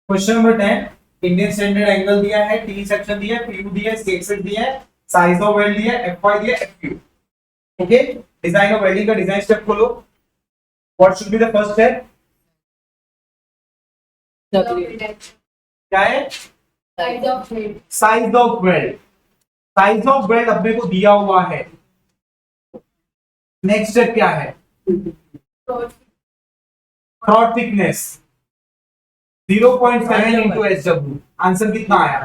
Question number 10, Indian standard angle दिया है, T section दिया है, पीयू दिया है, सेक्शन दिया है, साइज ऑफ वेल्ड दिया है, एफवाई दिया है, FQ. Okay, design of welding का डिजाइन स्टेप खोलो। What should be the first step? क्या है? Size of weld. Size of weld अपने को दिया हुआ है। नेक्स्ट स्टेप क्या है? Throat thickness 0.7 into H W. Answer कितना आया?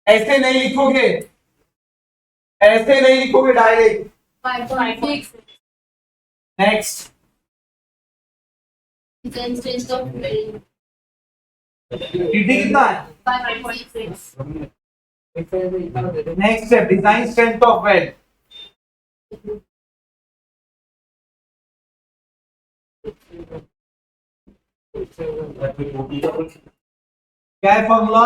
ऐसे नहीं लिखोगे, ऐसे नहीं लिखोगे, डायरेक्ट। 5.6 नेक्स्ट, टीटी कितना है? 5.6 next step, design strength of weld. क्या है फॉर्मूला?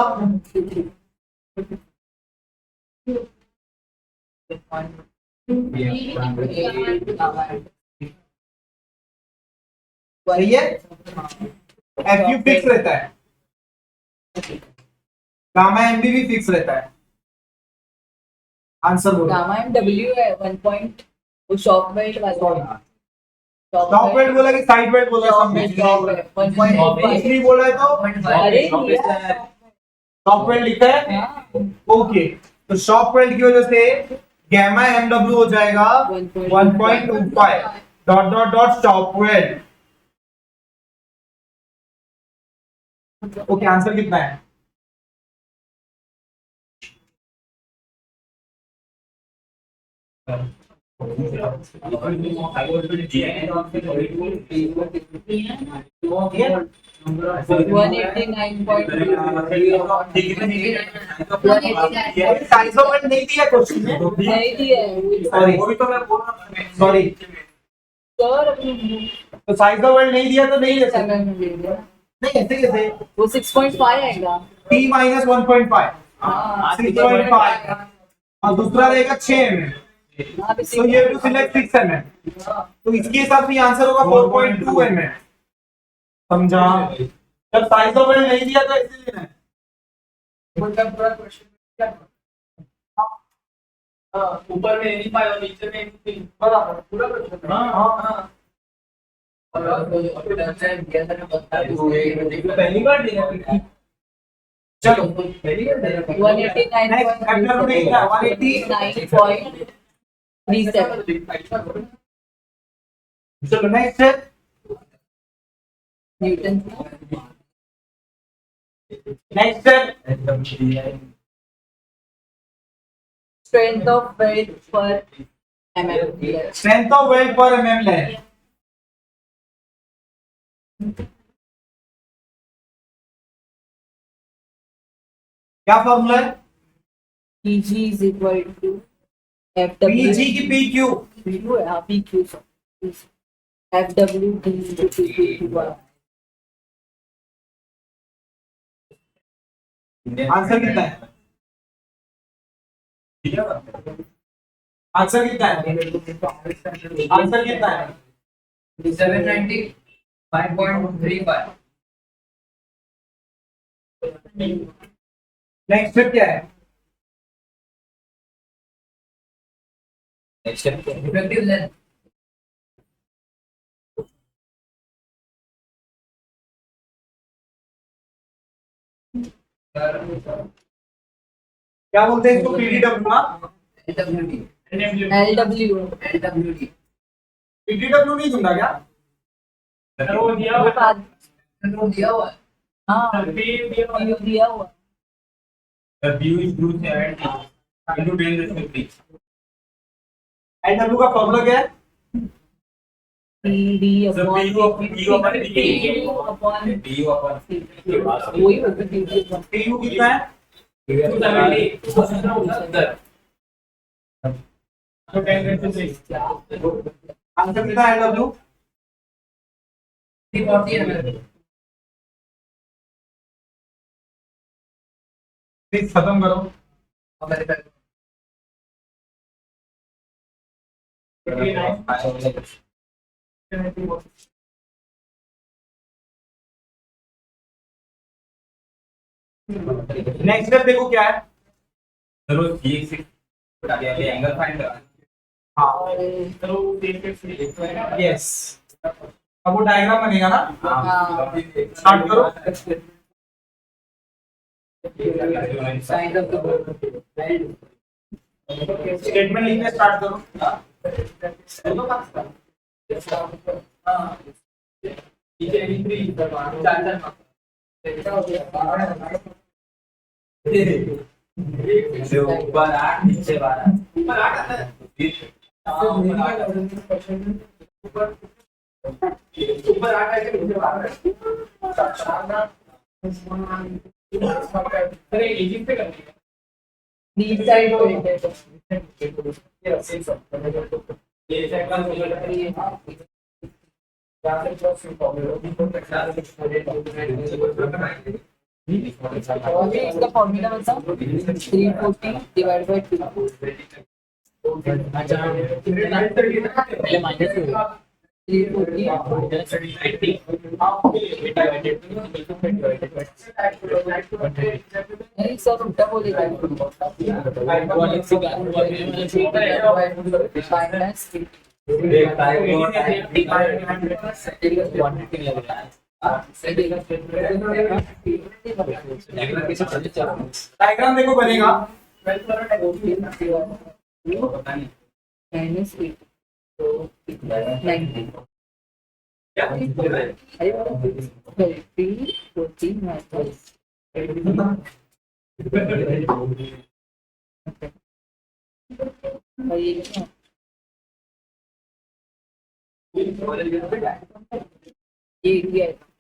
वही है, एफ यू फिक्स रहता है, गामा एम भी फिक्स रहता है। आंसर बोलो। गामा एम डब्ल्यू है 1 पॉइंट, वो शॉक वेल्ड वाला। टॉप वेल्ड बोला कि साइड वेल्ड बोला? इसलिए बोला है तो अरे टॉप वेल्ड लिखा है। ओके, तो शॉक वेल्ड की वजह से गामा एम डब्ल्यू हो जाएगा 1.25 dot dot dot stop weld. Okay, answer कितना है? साइज ऑफ वेल्ड नहीं दिया क्वेश्चन में, नहीं दिया है। सॉरी, वो भी तो मैं बोल रहा हूं, सॉरी। तो साइज ऑफ वेल्ड नहीं दिया तो नहीं ले सकते। नहीं, ऐसे कैसे? वो 6.5 आएगा। T माइनस 1.5, 6.5, और दूसरा रहेगा 6 mm। तो ये टू सिलेक्ट 6 mm, तो इसके हिसाब से आंसर होगा 4.2 mm। समझा? जब साइज ऑफ वेल्ड नहीं दिया तो ऐसे लेना है। ऊपर में नहीं पाया, नीचे में बराबर, पूरा क्वेश्चन। हाँ, पहली बार दिया। चलो, पहली बार दिया। 189.37 चलो नेक्स्ट है न्यूटन। नेक्स्ट है स्ट्रेंथ ऑफ वेल्ड पर mm। स्ट्रेंथ ऑफ वेल्ड पर mm लेंथ। क्या फॉर्मूला है? PG is equal to PG की PQ। PQ है, हाँ PQ FW D into PQ। Answer कितना है? आंसर कितना है? आंसर कितना है? 795.35। नेक्स्ट स्टेप क्या है? इफेक्टिव लेंथ क्या बोलते हैं इसको? PDW ना? LWD LW LWD PDW नहीं दूंगा क्या? वो दिया हुआ है। दिया हुआ है। हाँ PU दिया हुआ। The view is 270 into 10 raised to 3। LW का फॉर्मूला क्या है? PD The upon PU upon PU upon वही होगा PU upon। PU कितना है? 270 तो 10 raised to 6। आंसर कितना है LW? 340 ml। प्लीज खत्म करो। हमारे पास 59 नेक्स्ट स्टेप देखो क्या है। चलो ये एंगल फाइंड करा। हाँ यस, अब वो डायग्राम बनेगा ना, हाँ। स्टार्ट करो। साइड ऑफ द स्टेटमेंट लिखना स्टार्ट करो। ऊपर 8 नीचे 12 ऊपर 8 आता है ऊपर 8 आके नीचे 12 अरे एजिंग पे करनी है नीचे साइड हो गया ये सेकंड अभी इसका फॉर्मूला बता 340 डिवाइड बाय 2 अच्छा पहले माइनस 340 नहीं सब उल्टा बोलेगा माइनस डायग्राम देखो बनेगा। माइनस 90 14 माइनस ये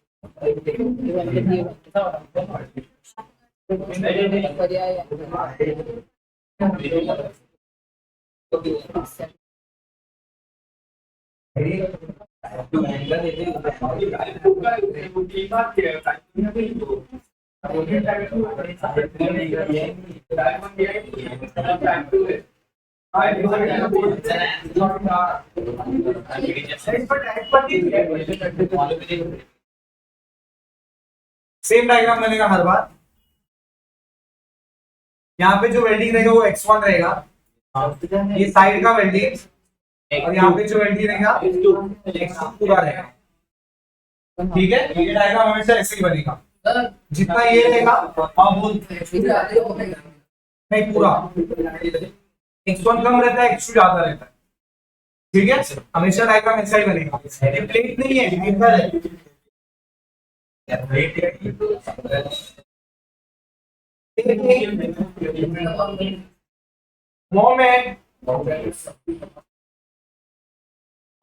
सेम डायग्राम बनेगा हर बार। यहाँ पे जो वेल्डिंग रहेगा वो x1 रहेगा, ये साइड का वेल्डिंग, और यहाँ पे जो वेल्डिंग रहेगा x2 पूरा रहेगा। ठीक है, ये डायग्राम हमेशा ऐसे ही बनेगा। जितना ये रहेगा हाँ बोल नहीं पूरा, x1 कम रहता है x2 ज्यादा रहता है। ठीक है, हमेशा डायग्राम ऐसा ही बनेगा। ये प्लेट नहीं है, एंगल है। Moment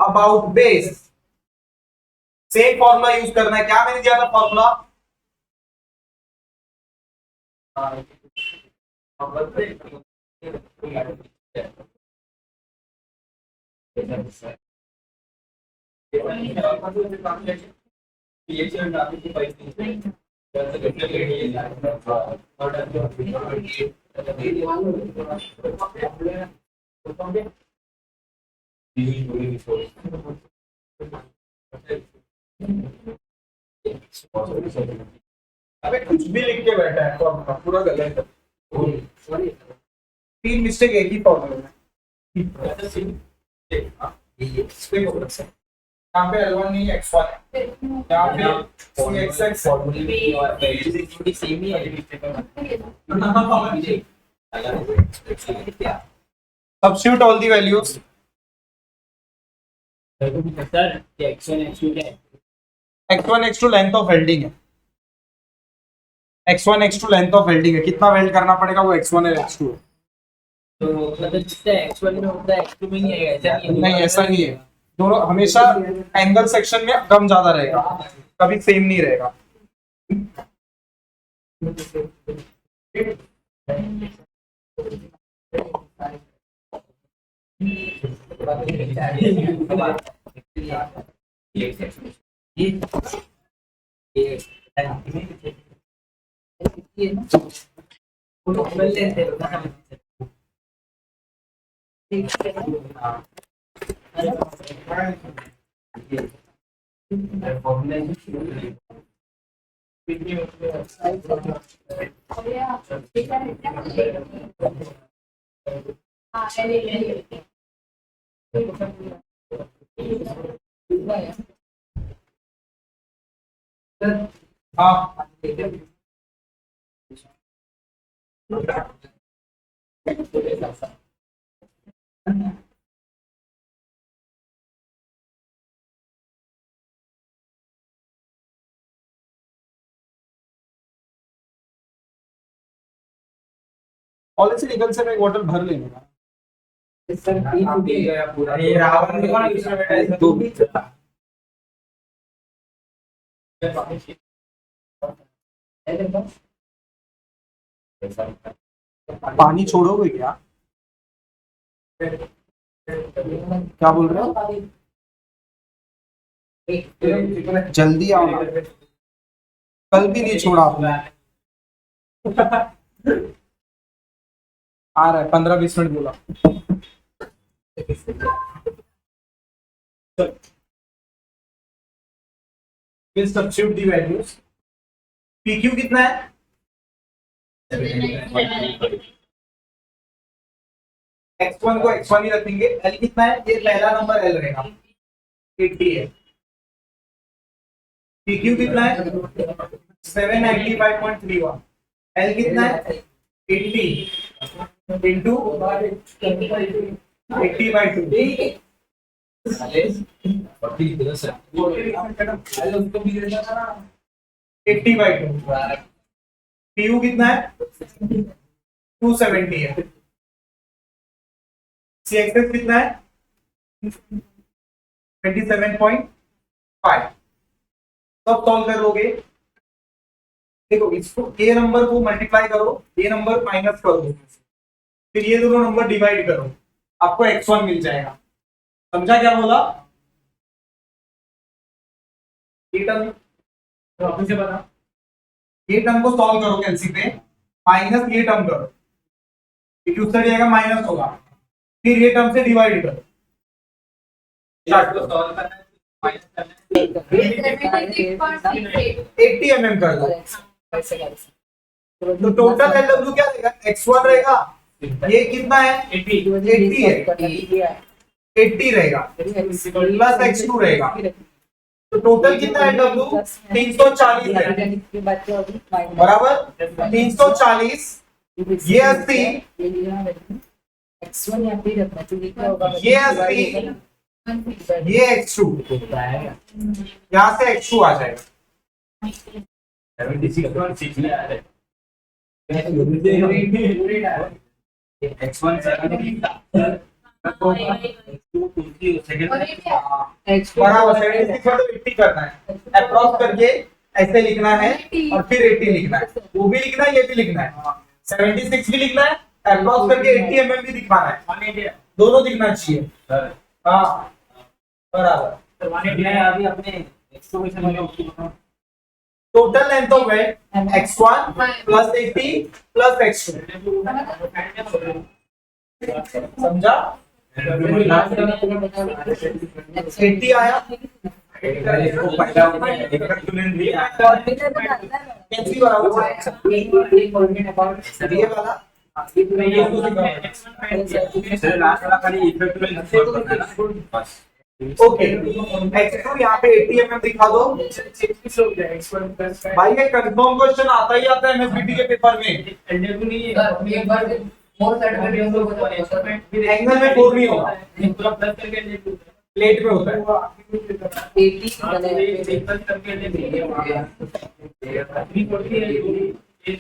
about base, same formula use करना है। क्या मैंने दिया था फॉर्मूला? अबे कुछ भी लिख के बैठा है, फॉर्मूला पूरा गलत है। तीन मिस्टेक एक ही फॉर्मूले में। यहाँ पे L1 नहीं x1 है, यहाँ पे x सेम ही है। Substitute all the values. Sir x1 x2 क्या है? x1 x2 length of welding है। x1 x2 length of welding है, कितना वेल्ड करना पड़ेगा वो x1 है x2 है। तो मतलब जिससे x1 में होता है x2 में नहीं आएगा, ऐसा नहीं है? नहीं ऐसा नहीं है, दोनों हमेशा एंगल सेक्शन में कम ज्यादा रहेगा, कभी सेम नहीं रहेगा। हाँ कॉलेज से निकल से मैं एक बॉटल भर लेगा। सर ये रावण देखो ना दूसरा बेटा है दो भी पानी छोड़ोगे क्या? क्या बोल रहे हो? जल्दी आओ ना। कल भी नहीं छोड़ा आपने। आ रहा है 15-20 मिनट बोला। Please substitute the values. PQ कितना है? x1 को x1 ही रखेंगे। L कितना है? ये पहला नंबर L रहेगा 80 है। PQ कितना है? 795.31। L कितना है? 80 into 80/2। 80/2। PU कितना है? 270 है। CXS कितना है? 27.5। सब सॉल्व कर लोगे। देखो इसको ए नंबर को मल्टीप्लाई करो, ए नंबर माइनस कर दो, फिर ये दोनों नंबर डिवाइड करो, आपको x1 मिल जाएगा। समझा क्या बोला? ये टर्म मुझे बता, ये टर्म को सॉल्व करो कैलसी पे, माइनस ये टर्म करो, ये क्यों से जाएगा माइनस होगा, फिर ये टर्म से डिवाइड करो। चार्ट को सॉल्व करना है, माइनस करना है, 80 mm कर दो। तो टोटल LW क्या रहेगा? x1 रहेगा, ये कितना है? 80 है, 80 रहेगा प्लस x2 रहेगा, तो टोटल कितना है LW? 340 है, बराबर 340। ये 80, ये 80, ये x2, यहाँ से x2 आ जाएगा। 76.6 ले आ रहे x1 बराबर 76 को 80 करना है, अप्रॉक्स करके ऐसे लिखना है और फिर 80 लिखना है, वो भी लिखना है, ये भी लिखना है, 76 भी लिखना है, अप्रॉक्स करके 80 mm भी दिखाना है, दोनों दिखना चाहिए। हाँ बराबर। अभी अपने total length of weight x1 plus 80 plus x2, समझा? 80 आया, कैंसी बराबर ये वाला, लास्ट वाला खाली इफेक्ट बस। ओके x2 यहाँ पे 80 mm दिखा दो भाई, ये कंफर्म क्वेश्चन आता ही आता है एमएसबीटी के पेपर में। एंगल में 4 नहीं होगा, प्लेट में होता है। 80